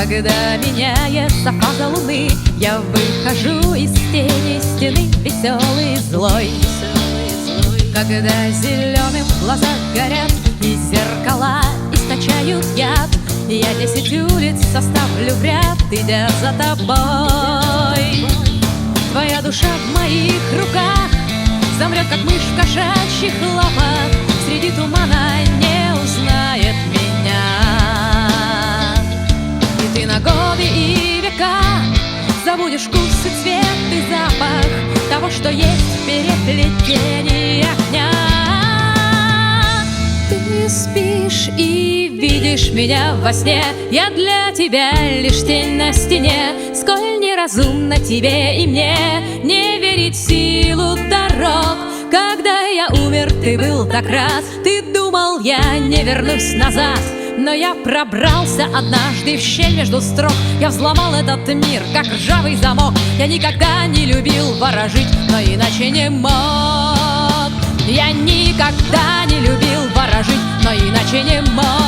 Когда меняется фаза луны, я выхожу из тени стены, веселый и злой. Когда зеленым глаза горят и зеркала источают яд, я 10 улиц составлю в ряд, идя за тобой. Твоя душа в моих руках замрет, как мышь в кошачьих лапах, среди тумана не узнает меня. И ты на годы и века забудешь вкус и цвет и запах того, что есть в переплетениях дня. Ты спишь и видишь меня во сне, я для тебя лишь тень на стене. Сколь неразумно тебе и мне не верить в силу дорог. Когда я умер, ты был так рад, ты думал, я не вернусь назад. Но я пробрался однажды в щель между строк, я взломал этот мир, как ржавый замок. Я никогда не любил ворожить, но иначе не мог. Я никогда не любил ворожить, но иначе не мог.